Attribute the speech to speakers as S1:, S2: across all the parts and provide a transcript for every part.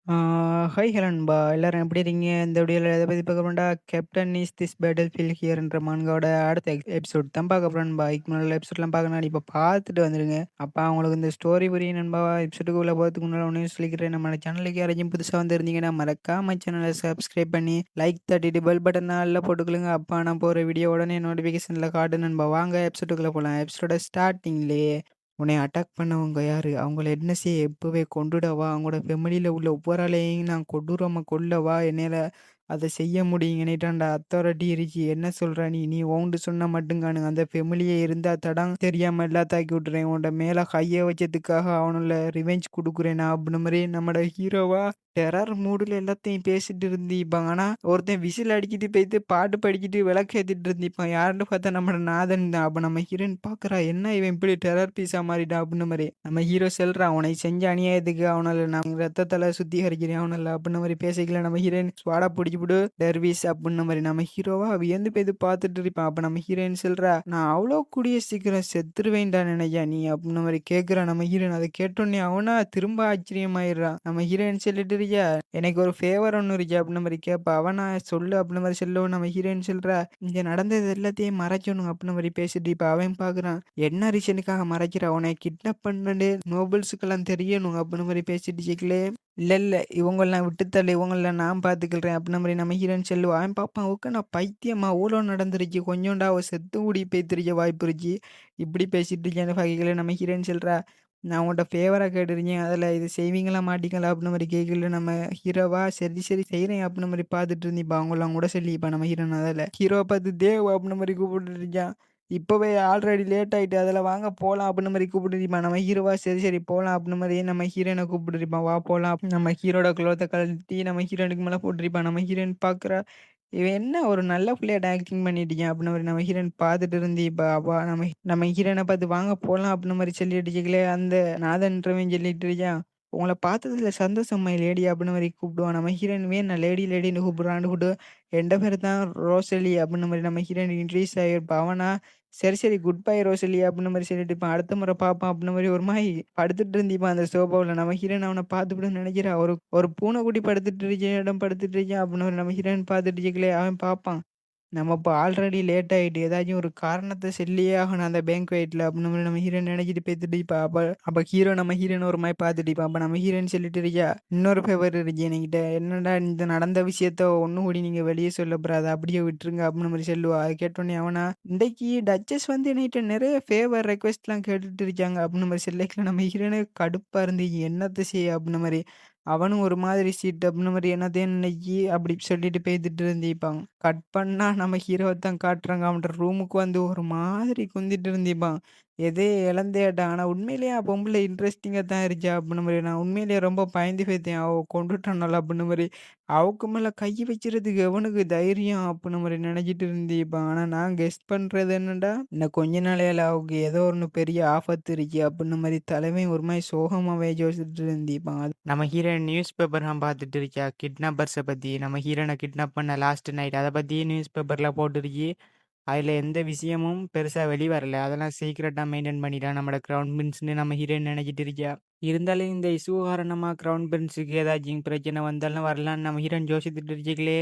S1: ஆ hi hello நண்பா! எல்லாரும் எப்படி இருக்கீங்க? இந்த வீடியோல எத பத்தி பார்க்க போறோம்டா, captain is this battle field ஹியர்ன்ற மான்காவோட அடுத்த எபிசோட் தான் பார்க்க போறோம் நண்பா. இதுக்கு முன்னாடி உள்ள எபிசோட்லாம் பார்க்கணும்னா இப்ப பார்த்துட்டு வந்துருங்க. அப்ப உங்களுக்கு இந்த ஸ்டோரி புரியும் நண்பா. எபிசோடுக்குள்ள போறதுக்கு முன்னாடி ஒண்ணே சொல்லிக்கிறேன். நம்ம சேனலுக்கு யாராச்சும் புதுசா வந்திருந்தீங்கன்னா, மறக்காம சேனல சப்ஸ்கிரைப் பண்ணி, லைக் தட்டிட்டு பெல் பட்டன ஆல்ல போட்டுக்கொள்ளுங்க. அப்ப நான் போற வீடியோ உடனே நோட்டிஃபிகேஷன்ல காட்டும் நண்பா. வாங்க எபிசோடுக்குள்ள போலாம். எபிசோட ஸ்டார்ட்டிங்லயே உன்னைய அட்டாக் பண்ணவங்க யாரு? அவங்கள என்ன செய்ய? இப்பவே கொன்றுடவா? அவங்களோட ஃபேமிலில உள்ள ஒவ்வொரு ஆளையும் நான் கொடூரமா கொல்லவா? என்னால அத செய்ய முடியும். என்கிட்ட அத்தாரிட்டி இருக்கு. என்ன சொல்ற நீ? நீ உன்கிட்ட சொன்னா மட்டும் காணுங்க. அந்த ஃபேமிலியே இருந்தா தடம் தெரியாம எல்லாத்தையும் ஆக்கி விட்டுறேன். உன்ட மேல கைய வச்சதுக்காக அவனுல ரிவெஞ்ச் குடுக்குறேன் நான். அப்டின்ன மாரி நம்மோட ஹீரோவா டெரர் மூடுல எல்லாத்தையும் பேசிட்டு இருந்திருப்பாங்க. ஆனா, ஒருத்தன் விசில் அடிக்கிட்டு போயிட்டு பாட்டு பாடிக்கிட்டு விளக்கு ஏத்திட்டு இருந்திருப்பான். யாருன்னு பார்த்தா நம்மோட நாதன் தான். அப்ப நம்ம ஹீரோயின் பார்க்குறா, "என்ன இவன் இப்படி டெரர் பீஸா மாறிட்டான்?" அப்டின்ன மாரி. நம்ம ஹீரோ சொல்றான், "உனக்கு செஞ்ச அநியாயத்துக்கு அவனால நான் ரத்தத்தால சுத்திகரிக்கிறேன் அவனால" அப்டின்ன மாரி பேசிக்கல. நம்ம ஹீரோயின் ஸ்வாடா புடிச்சுப்புட்டு, "டெர்விஸ்" அப்டின்ன மாரி. நம்ம ஹீரோவா வியந்து போய் பார்த்துட்டு இருப்பான். அப்ப நம்ம ஹீரோயின் சொல்றா, "நான் அவ்ளோ கூடிய சீக்கிரம் செத்துருவேன்டா நெனைச்சா நீ" அப்டின்ன மாரி கேட்குறா நம்ம ஹீரோயின். அத கேட்டோனே அவனா திரும்ப ஆச்சரியமாயிடுறான். நம்ம ஹீரோயின் சொல்லிட்டு இருக்கியா, "எனக்கு ஒரு ஃபேவர் ஒண்ணு இருக்கு" அப்டின்ன மாரி கேட்பா. அவனா சொல்லு அப்டின்ன மாரி சொல்லவும் நம்ம ஹீரோயின் சொல்றா, "இங்க நடந்தது எல்லாத்தையும் மறைக்கணும்" அப்டின்ன மாரி பேசிட்டு இப்ப அவன் பார்க்குறான். "என்ன ரீசனுக்காக மறைக்கிற? உன்னைய கிட்னாப் பண்ணது நோபல்ஸுக்கெல்லாம் தெரியணும்" அப்டின்ன மாரி பேசிட்டு இருக்கலே. "இல்ல, இல்ல இவங்கலாம் விட்டு தள்ளு. இவங்கள நான் பார்த்துக்கிறேன்" அப்டின்ன மாரி நம்ம ஹீரோயின் சொல்லுவா. அவன் பார்ப்பான், "ஓகே நான் பைத்தியமா? அவ்ளோ நடந்துருச்சு. கொஞ்சோண்டா அவ செத்து கூடி போய்த்திருக்க வாய்ப்பு இருக்கு. இப்படி பேசிட்டு இருக்கேன்னு" பார்க்கையில நம்ம ஹீரோயின் சொல்றா, "நான் உன்ட்ட ஃபேவரா கேட்டிருக்கேன். அதில இது செய்வீங்களா மாட்டீங்களா?" அப்டின்ன மாரி கேட்கல நம்ம ஹீரோவா, "சரி, சரி செய்றேன்" அப்டின்ன மாரி பார்த்துட்டு இருந்திருப்பா. அவங்கலாம் கூட சொல்லியிருப்பா நம்ம ஹீரோயின் அதில. ஹீரோவ பார்த்து தேவ் அப்டின்ன மாரி கூப்பிட்டுட்டு இருக்கான். "இப்பவே ஆல்ரெடி லேட் ஆயிட்டு. அதில வாங்க போலாம்" அப்டின்ன மாரி கூப்பிட்டுருப்பான். நம்ம ஹீரோவா, "சரி, சரி போலாம்" அப்டின்ன மாரி நம்ம ஹீரோயின கூப்பிட்டுருப்பான். "வா போலாம்" அப்டின்னு நம்ம ஹீரோட குளோத்த கழட்டி நம்ம ஹீரோயினுக்கு மேல போட்டுருப்பான். நம்ம ஹீரோயின் பார்க்குறா, "இவன் என்ன ஒரு நல்ல புள்ளையாட்ட ஆக்டிங் பண்ணிட்டு இருக்கான்" அப்டின்ன மாரி நம்ம ஹீரோயின் பார்த்துட்டு இருந்திருப்பா. அப்ப நம்ம நம்ம ஹீரோயின பார்த்து, "வாங்க போலாம்" அப்டின்ன மாரி சொல்லிட்டு இருக்கலே, அந்த நாதன்றவன் சொல்லிட்டு இருக்கான், "உங்கள பார்த்ததுல சந்தோஷம் மை லேடி" அப்டின்ன மாரி கூப்பிடுவான். நம்ம ஹீரோயின், "வேன் லேடி லேடின்னு கூப்பிடுறான்னு" கூப்பிட்டு, "எந்த பேரு தான் ரோசலி" அப்டின்ன மாரி நம்ம ஹீரோயின் இன்ட்ரோடியூஸ் ஆகியிருப்பா. அவனா, "சரி, சரி குட் பை ரோசலி" அப்டின்ன மாரி சொல்லிட்டு இருப்பான். "அடுத்த முறை பார்ப்போம்" அப்டின்ன மாரி ஒரு மாரி படுத்துட்டு இருந்திருப்பான் அந்த சோபாவுல. நம்ம ஹீரோயின் அவன பார்த்துப்புடுன்னு நெனைக்கிறா. ஒரு ஒரு பூனைக்குட்டி படுத்துட்டு இருக்கே, இடம் படுத்துட்டு இருக்கேன் அப்டின்ன மாரி நம்ம ஹீரோயின் பார்த்துட்டு இருக்கலே, அவன் பார்ப்பான். நம்ம இப்ப ஆல்ரெடி லேட் ஆயிட்டு. ஏதாச்சும் ஒரு காரணத்த சொல்லியே ஆகணும் அந்த பேங்க்வெட்ல அப்டின்னு மாரி நம்ம ஹீரோயின் நெனச்சுட்டு பேத்துட்டு இப்ப அப்ப அப்ப ஹீரோ நம்ம ஹீரோயின ஒரு மாரி பாத்துட்டு இப்ப அப்ப நம்ம ஹீரோயின் சொல்லிட்டு இருக்கா, "இன்னொரு ஃபேவர் இருக்கு என்கிட்ட. என்னடா இந்த நடந்த விஷயத்த ஒண்ணும் கூடி நீங்க வெளிய சொல்லக்கூடாது. அப்படியே விட்டுருங்க" அப்டின்னு மாரி சொல்லுவா. அத கேட்டோனே அவனா, "இன்றைக்கு டச்சஸ் வந்து என்கிட்ட நெறைய ஃபேவர் ரெக்வெஸ்ட்லாம் கேட்டுட்டு இருக்காங்க" அப்டின்னு மாரி சொல்லக்கல நம்ம ஹீரோயினுக்கு கடுப்பா இருந்துச்சு. என்னத்த செய்ய அப்டின்ன மாரி. அவனும் ஒரு மாதிரி சீட் அப்டின்ன மாரி என்னத்தையும் இன்னைக்கு அப்படி சொல்லிட்டு பேத்துட்டு இருந்திருப்பான். கட் பண்ணா நம்ம ஹீரோவ தான் காட்டுறாங்க. அவன்ட ரூமுக்கு வந்து ஒரு மாதிரி குந்திட்டு இருந்திருப்பான். எதோ இழந்தேன்டா. ஆனா உண்மையிலேயே பொம்பள இன்ட்ரஸ்டிங்கா தான் இருந்துச்சா அப்டின்ன மாரி. நான் உண்மையிலேயே ரொம்ப பயந்து போய்ட்டேன். அவ கொன்றுட்டானால அப்டின்ன மாரி. அவக்கு மேல கை வக்கிறதுக்கு எவனுக்கு தைரியம் அப்டின்ன மாரி நெனச்சிட்டு இருந்திருப்பான். ஆனா நான் கெஸ் பண்றது என்னன்னா, இன்னும் கொஞ்ச நாளையில அவக்கு ஏதோ ஒண்ணு பெரிய ஆபத்து இருக்கு அப்டின்ன மாரி தலைவன் ஒரு மாரி சோகமாவே யோசிச்சுட்டு இருந்திருப்பான். நம்ம ஹீரோயின் நியூஸ் பேப்பர்லாம் பார்த்துட்டு இருக்கா. கிட்னாப்பர்ஸ பத்தி. நம்ம ஹீரோயின கிட்னாப் பண்ண லாஸ்ட் நைட் அத பத்தி நியூஸ் பேப்பர்ல போட்டிருக்கு. அதுல எந்த விஷயமும் பெருசா வெளிவரல. அதெல்லாம் சீக்ரெட்டா மெயின்டெயின் பண்ணிட்டா நம்மோட கிரவுன் பிரின்ஸ்ன்னு நம்ம ஹீரோயின் நெனச்சிட்டு இருக்கா. இருந்தாலும் இந்த இஷ்யூ காரணமா கிரவுன் பிரின்ஸுக்கு ஏதாச்சும் பிரச்சனை வந்தாலும் வரலான்னு நம்ம ஹீரோயின் யோசிச்சுட்டு இருக்கீங்களே.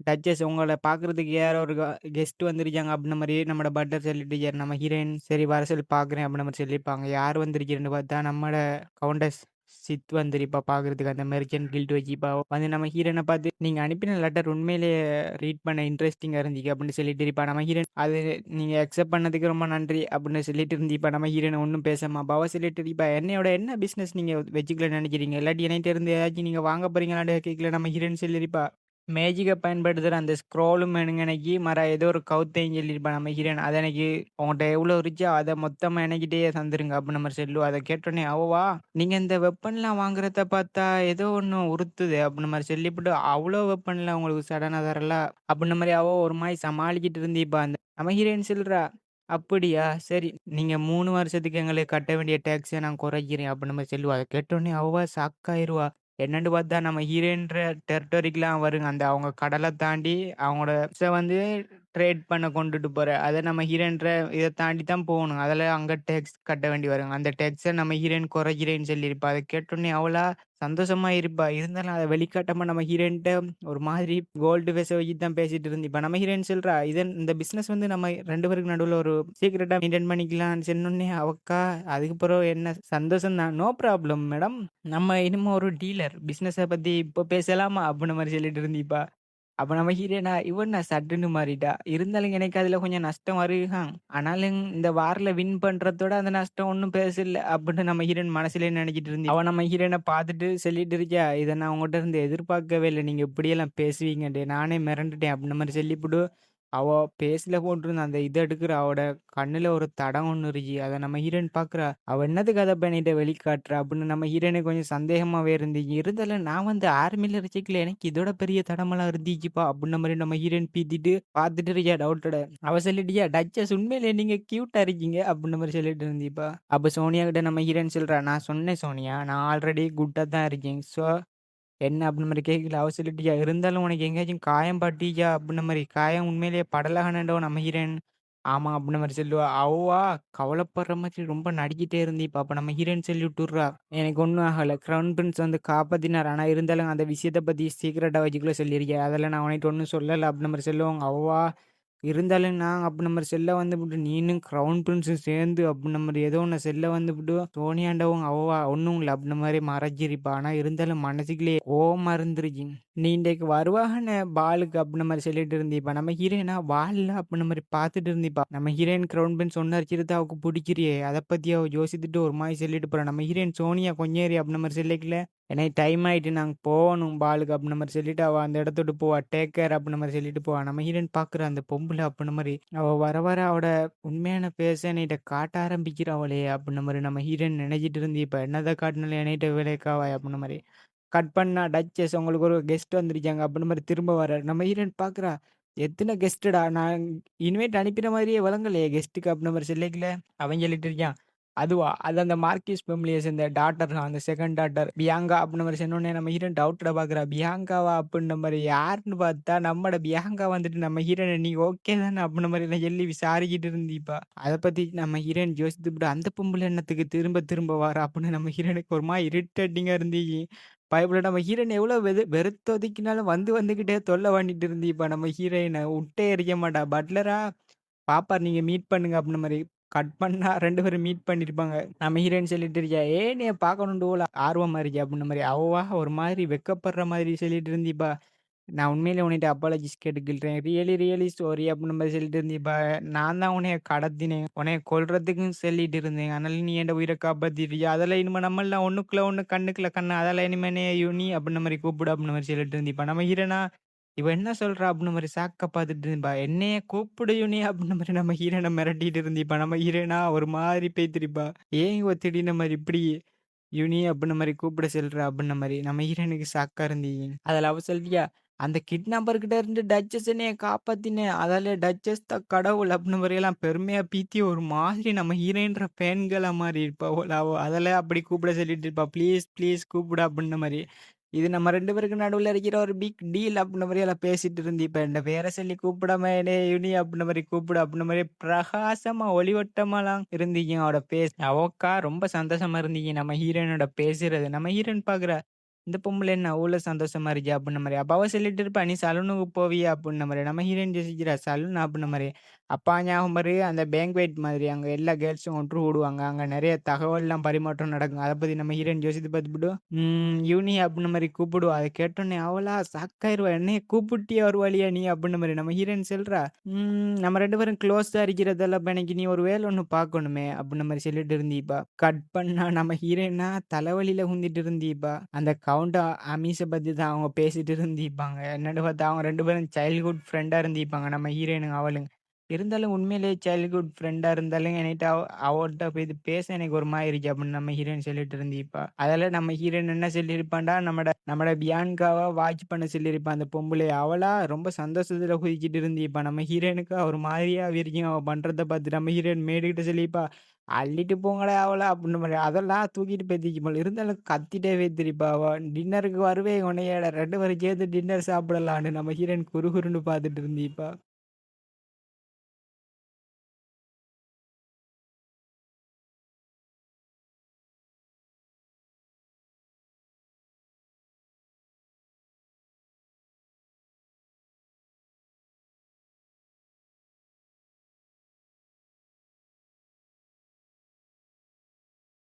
S1: டச்சஸ் உங்கள பார்க்கறதுக்கு யாரோ ஒரு கெஸ்ட் வந்திருக்காங்க அப்டின்ன மாரி நம்மோட பட்டர் சொல்லிட்டு இருக்காரு. நம்ம ஹீரோயின், "சரி வர சொல்லி பார்க்குறேன்" அப்டின்ன மாரி சொல்லியிருப்பாங்க. யார் வந்திருக்கிறன்னு பார்த்தா நம்மோட கவுண்டஸ் சித் வந்திருப்பா பார்க்கறதுக்கு. அந்த மெர்ச்சன்ட் கில்ட் வச்சுப்பா. வந்து நம்ம ஹீரோயின பார்த்து, "நீங்க அனுப்பின லெட்டர் உண்மையிலேயே ரீட் பண்ண இன்ட்ரஸ்டிங்கா இருந்துச்சு" அப்டின்னு சொல்லிட்டு இருப்பா. நம்ம ஹீரோயின், "அது நீங்க அக்செப்ட் பண்ணதுக்கு ரொம்ப நன்றி" அப்டின்னு சொல்லிட்டு இருந்திருப்பா. நம்ம ஹீரோயின் ஒண்ணும் பேசாம அப்ப அவ சொல்லிட்டு இருப்பா, "என்னையோட என்ன பிசினஸ் நீங்க வச்சுக்கலாம்னு நெனைக்கிறீங்க? இல்லாட்டி என்கிட்ட இருந்து ஏதாச்சும் நீங்க வாங்க போறீங்களான்னு" கேட்கல. நம்ம ஹீரோயின் சொல்லியிருப்பா, மேஜிக்க பயன்படுத்துற அந்த ஸ்க்ரோலும் எனக்கு ஏதோ ஒரு கவுத்தையும் சொல்லியிருப்பா நம்ம ஹீரோயின். "அத எனக்கு உன்கிட்ட எவ்வளோ இருந்துச்சோ அத மொத்தமா என்கிட்டயே தந்துருங்க" அப்டின்ன மாரி சொல்லுவா. அத கேட்டோனே அவ, "நீங்க இந்த வெப்பன்லாம் வாங்குறத பார்த்தா ஏதோ ஒண்ணு உறுத்துது" அப்டின்ன மாரி சொல்லிப்புட்டு, "அவ்ளோ வெப்பன்லாம் உங்களுக்கு சடனா தரல" அப்டின்ன மாரி அவ ஒரு மாரி சமாளிச்சுட்டு இருந்திருப்பா. அந்த நம்ம ஹீரோயின் சொல்றா, "அப்படியா? சரி நீங்க 3 வருஷத்துக்கு எங்களுக்கு கட்ட வேண்டிய டேக்ஸ நான் குறைக்கிறேன்" அப்டின்ன மாரி சொல்லுவா. அத கேட்டோனே அவ ஷாக் ஆயிருவா. என்னன்னு பார்த்தா நம்ம ஹீரோயின்ற டெரிட்டரிக்குலாம் வருங்க. அந்த அவங்க கடல தாண்டி அவங்களோட வந்து ட்ரேட் பண்ண கொண்டுட்டு போற. அத நம்ம ஹீரோன்ற இத தாண்டி தான் போகணும். அதில அங்க டேக்ஸ் கட்ட வேண்டி வரும். அந்த டேக்ஸ நம்ம ஹீரோயின் குறைக்கிறேன்னு சொல்லியிருப்பா. அத கேட்டோனே அவளா சந்தோஷமா இருப்பா. இருந்தாலும் அத வெளிக்காட்டாம நம்ம ஹீரோயின்ட்ட ஒரு மாதிரி கோல்டு ஃபேஸ வச்சுட்டு தான் பேசிட்டு இருந்திருப்பா. நம்ம ஹீரோயின் சொல்றா, இந்த பிசினஸ் வந்து நம்ம 2 பேருக்கு நடுவுல ஒரு சீக்ரெட்டா மெயின்டெயின் பண்ணிக்கலாம்ன்னு சொன்னோனே, அவக்கா அதுக்கப்புறம் என்ன சந்தோஷம் தான். "No problem madam. நம்ம இனிமே ஒரு டீலர். பிசினஸ பத்தி இப்போ பேசலாமா?" அப்டின்ன மாரி சொல்லிட்டு இருந்திப்பா. அப்ப நம்ம ஹீரோயினா, "இவ என்ன சட்டுன்னு மாறிட்டா? இருந்தாலும் எனக்கு அதுல கொஞ்சம் நஷ்டம் வருகாம். ஆனாலும் இந்த வார்ல வின் பண்றதோட அந்த நஷ்டம் ஒண்ணும் பெருசில்ல." அப்படின்னு நம்ம ஹீரோயின் மனசுலயே நெனச்சிட்டு அவ நம்ம ஹீரோயின பாத்துட்டு சொல்லிட்டு இருக்கா, "இத நான் உங்கட்ட இருந்து எதிர்பார்க்கவே இல்ல. நீங்க இப்படியெல்லாம் பேசுவீங்கன்ட்டு. நானே மிரண்டுட்டேன்." அப்படின்ன மாரி சொல்லிப்புட்டு, அவ ஃபேஸ்ல போட்டிருந்த அந்த இத எடுக்குறா. அவட கண்ணுல ஒரு தடம் ஒண்ணு இருக்கு. அத நம்ம ஹீரோயின் பாக்குறா. அவ என்னத்துக்கு அத பண்ணிட்ட வெளிக்காட்டுறா? அப்படின்னு நம்ம ஹீரோயினுக்கு கொஞ்சம் சந்தேகமாவே இருந்துச்சு. இருந்தாலும் நான் வந்து ஆர்மில இருக்கச்சுல எனக்கு இதோட பெரிய தடமெல்லாம் இருந்துச்சுப்பா. அப்படின்ன மாரி நம்ம ஹீரோயின் பீத்திட்டு பாத்துட்டு இருக்கா டவுட்டோட. அவ சொல்லிட்டியா, "டச்சஸ் உண்மையிலேயே நீங்க கியூட்டா இருக்கீங்க." அப்படின்ன மாரி சொல்லிட்டு இருந்திப்பா. அப்ப சோனியா கிட்ட நம்ம ஹீரோயின் சொல்றா, "நான் சொன்னேன் சோனியா, நான் ஆல்ரெடி குட்டா தான் இருக்கேன். ஸோ என்ன?" அப்படின்ன மாரி கேட்கல. அவ சொல்லிட்டியா, "இருந்தாலும் உனக்கு எங்கேயாச்சும் காயம் பட்டுச்சா?" அப்படின்ன மாரி. "காயம் உண்மையிலேயே படலகானேன்டோ." நம்ம ஹீரோயின் ஆமா அப்படின்ன மாரி சொல்லுவா. அவவா கவலைப்படுற மாதிரி ரொம்ப நடிச்சிட்டே இருந்திப்பா. அப்ப நம்ம ஹீரோயின் சொல்லி விட்டுர்றா, "எனக்கு ஒண்ணும் ஆகல. கிரவுன் பிரின்ஸ் வந்து காப்பாத்தினாரு. ஆனா இருந்தாலும் அந்த விஷயத்த பத்தி சீக்ரெட்டா வச்சுக்கொள்ள சொல்லியிருக்கேன். அதெல்லாம் நான் உன்கிட்ட ஒண்ணும் சொல்லல." அப்படின்ன மாரி சொல்லுவாங்க. அவவா இருந்தாலும் நான் அப்படின்ன மாரி செல்ல வந்துபுட்டு, "நீனும் கிரவுன் பிரின்ஸும் சேர்ந்து" அப்படின்ன மாரி ஏதோ ஒண்ண செல்ல வந்துபுட்டு, சோனியாண்டவும் அவவா "ஒண்ணும் இல்ல" அப்படின்ன மாரி மறைச்சிருப்பா. ஆனா இருந்தாலும் மனசுக்குள்ளேயே கோவமா இருந்துருச்சு. "நீ இன்றைக்கு வருவாகன்னு பாலுக்கு" அப்படின்ன மாரி சொல்லிட்டு இருந்திப்பா. நம்ம ஹீரோயினா "வால்ல" அப்படின்ன மாரி பார்த்துட்டு இருந்திப்பா. நம்ம ஹீரோயின் கிரவுன் பிரின்ஸ் ஒண்ணு அடிச்சிருந்தா அவக்கு புடிக்கலையே. அத பத்தி அவ யோசித்துட்டு ஒரு மாரி சொல்லிட்டு போறா. நம்ம ஹீரோயின் சோனியா "கொஞ்சம் இரு" அப்படின்ன மாரி சொல்லிக்கல. "எனக்கு டைம் ஆயிட்டு. நாங்க போகணும் பாலுக்கு" அப்படின்ன மாரி சொல்லிட்டு அவ அந்த இடத்த விட்டு போவா. "டேக் கேர்" அப்படின்ன மாரி சொல்லிட்டு போவா. நம்ம ஹீரோயின் பார்க்குறா அந்த பொம்பள அப்படின்ன மாரி. அவ வர வர அவட உண்மையான ஃபேஸ என்கிட்ட காட்ட ஆரம்பிக்கிறா அப்படின்ன மாரி நம்ம ஹீரோயின் நினைச்சிட்டு இருந்து, இப்ப என்னதான் காட்டினாலும் என்கிட்ட வேலைக்காவா அப்படின்ன மாரி. கட் பண்ணா டச்சஸ் உங்களுக்கு ஒரு கெஸ்ட் வந்திருக்காங்க அப்படின்ன மாரி திரும்ப வராரு. நம்ம ஹீரோயின் பார்க்குறா, "எத்தன கெஸ்ட்டுடா? நான் இன்வைட் அனுப்பின மாதிரியே விளங்கலையே கெஸ்ட்டுக்கு" அப்படின்ன மாரி சொல்லிக்கல. அவன் சொல்லிட்டு இருக்கான். அதுவா? அது அந்த மார்க்கிஸ் ஃபேமிலிய சேர்ந்த டாட்டர் தான். அந்த 2ண்ட் டாட்டர் பியாங்கா அப்டின்ன மாரி சொன்னோனே நம்ம ஹீரோயின் டவுட்டோட பார்க்குறா. பியாங்காவா? அப்டின்ன மாரி யாருன்னு பார்த்தா நம்மோட பியாங்கா வந்துட்டு நம்ம ஹீரோயின "நீ ஓகே தானே?" அப்டின்ன மாரிலாம் சொல்லி விசாரிச்சுட்டு இருந்திப்பா. அத பத்தி நம்ம ஹீரோயின் யோசித்துப்புட்டு, "அந்த பொம்பள என்னத்துக்கு திரும்ப திரும்ப வாரா?" அப்டின்னு நம்ம ஹீரோயினுக்கு ஒரு மாரி இரிட்டேட்டிங்கா இருந்துச்சு. பயப்பட நம்ம ஹீரோயின் எவ்வளோ வெறுத்தொதுக்கினாலும் வந்துகிட்டே தொல்ல பண்ணிட்டு இருந்திப்பா நம்ம ஹீரோயின. உட்டே எறிய மாட்டா. பட்லரா பாப்பார் நீங்க மீட் பண்ணுங்க அப்டின்ன மாரி. கட் பண்ணா 2 பேரும் மீட் பண்ணியிருப்பாங்க. நம்ம ஹீரோயின் சொல்லிட்டு இருக்கா, "ஏய் என்னைய பார்க்கணுன்ட்டு போல ஆர்வமா இருக்கியா?" அப்டின்ன மாரி. அவவா ஒரு மாதிரி வெட்கப்படுற மாதிரி சொல்லிட்டு இருந்திப்பா. "நான் உண்மையிலே உன்னிட்ட அப்பாலஜிஸ் கேட்டுக்கிறேன். ரியலி ரியலி சாரி" அப்டின்ன மாரி சொல்லிட்டு இருந்திப்பா. "நான் தான் உன்னைய கடத்தினேன். உன்னைய கொல்றதுக்கும் சொல்லிட்டு இருந்தேன். ஆனாலும் நீ என்ட உயிர காப்பாத்திட்டியா. அதெல்லாம் இனிமே நம்மல்லாம் ஒண்ணுக்குள்ள ஒண்ணு கண்ணுக்குள்ள கண்ணு. அதெல்லாம் இனிமே என்னைய யுனி அப்டின்ன மாரி கூப்பிடு" அப்டின்ன மாரி சொல்லிட்டு இருந்திப்பா. நம்ம ஹீரோனா இவ என்ன சொல்றா? அப்டின்ன மாரி ஷாக்கா பார்த்துட்டு இருப்பா. "என்னைய கூப்பிடு யுனி" அப்டின்ன மாரி நம்ம ஹீரோயின மிரட்டிட்டு இருந்திப்பா. நம்ம ஹீரோயினா ஒரு மாரி பேத்திருப்பா. "ஏன் இவ திடீர்னு மாரி இப்டி யுனி அப்டின்ன மாரி கூப்பிட சொல்றா?" அப்டின்ன மாரி நம்ம ஹீரோயினுக்கு ஷாக்கா இருந்துச்சு. அதுல அவ சொல்றியா, "அந்த கிட்னாப்பர் கிட்ட இருந்து டச்சஸ் என்னைய காப்பாத்தினேன். அதால டச்சஸ் தான் கடவுள்" அப்டின்ன மாரியெல்லாம் பெருமையா பீத்தி ஒரு மாதிரி நம்ம ஹீரோயின்ற ஃபேன் கேர்லா மாறி இருப்பா போல அவ. அதெல்லாம் அப்டி கூப்பிட சொல்லிட்டு இருப்பா. "ப்ளீஸ் ப்ளீஸ் கூப்பிடு" அப்டின்ன மாரி. இது நம்ம 2 பேருக்கு நடுவுல இருக்கிற ஒரு பிக் டீல் அப்டின்ன மாரி எல்லாம் பேசிட்டு இருந்து, இப்ப என் பேர சொல்லி கூப்பிடாம என்னைய யுனி அப்டின்ன மாரி கூப்பிடு அப்டின்ன மாரி பிரகாசமா ஒளிவட்டமாலாம் இருந்துச்சு அவளோட ஃபேஸ். அவக்கா ரொம்ப சந்தோஷமா இருந்துச்சு நம்ம ஹீரோயினோட பேசுறது. நம்ம ஹீரோயின் பார்க்குறா, இந்த பொம்பள என்ன அவ்ளோ சந்தோஷமா இருக்கே அப்டின்ன மாரி. அப்ப அவ சொல்லிட்டு இருப்பா, "நீ சலூனுக்கு போவியா?" அப்டின்ன மாரி. நம்ம ஹீரோயின் யோசிக்கிறா, "சலூனா?" அப்டின்ன மாரி. அப்ப ஞாபகம் வருது அந்த பேங்க்வெட் மாதிரி அங்க எல்லா கேர்ல்ஸும் ஒன்று கூடுவாங்க. அங்க நெறைய தகவல்லாம் பரிமாற்றம் நடக்கும். அத பத்தி நம்ம ஹீரோயின் யோசித்து பார்த்துப்புட்டு, யூனி அப்டின்ன மாரி கூப்பிடுவா. அத கேட்டோனே அவளா ஷாக் ஆயிருவா. "என்னைய கூப்பிட்டியா ஒரு வழியா நீ?" அப்டின்ன மாரி. நம்ம ஹீரோயின் சொல்றா, நம்ம 2 பேரும் க்ளோஸா இருக்கிறதெல்லாம் இப்ப எனக்கு நீ ஒரு வேலை ஒண்ணு பார்க்கணுமே" அப்டின்ன மாரி சொல்லிட்டு இருந்தீப்பா. கட் பண்ணா நம்ம ஹீரோயினா தலைவலியில உந்திட்டு இருந்தீப்பா. அந்த கவுண்ட் அமீஸ பத்தி தான் அவங்க பேசிட்டு இருந்தீப்பாங்க. என்னன்னு பார்த்தா அவங்க 2 பேரும் சைல்ட்ஹுட் ஃப்ரெண்டா இருந்தீப்பாங்க. நம்ம ஹீரோயினும் அவளும். இருந்தாலும் உண்மையிலேயே சைல்ட்ஹுட் ஃப்ரெண்டா இருந்தாலும் என்கிட்ட அவள்ட்ட போய் இது பேச எனக்கு ஒரு மாரி இருக்கு அப்படின்னு நம்ம ஹீரோயின் சொல்லிட்டு இருந்திருப்பா. அதில நம்ம ஹீரோயின் என்ன சொல்லியிருப்பான்டா, நம்மட பியான்காவ வாட்ச் பண்ண சொல்லியிருப்பா அந்த பொம்பளைய. அவளா ரொம்ப சந்தோஷத்துல குதிச்சுட்டு இருந்திருப்பா. நம்ம ஹீரோயினுக்கு ஒரு மாதிரியா இருக்கும் அவ பண்றத பார்த்து. நம்ம ஹீரோயின் மேடுகிட்ட சொல்லியிருப்பா, "அள்ளிட்டு போங்கடா அவள" அப்படின்ற மாரி. அதெல்லாம் தூக்கிட்டு போய் போல. இருந்தாலும் கத்திட்டே வைத்திருப்பா அவ. "டின்னருக்கு வருவேன் உன்னையோட 2 பேரும் சேர்ந்து டின்னர் சாப்பிடலான்னு" நம்ம ஹீரோயின் குறுகுறுன்னு பார்த்துட்டு இருந்திருப்பா.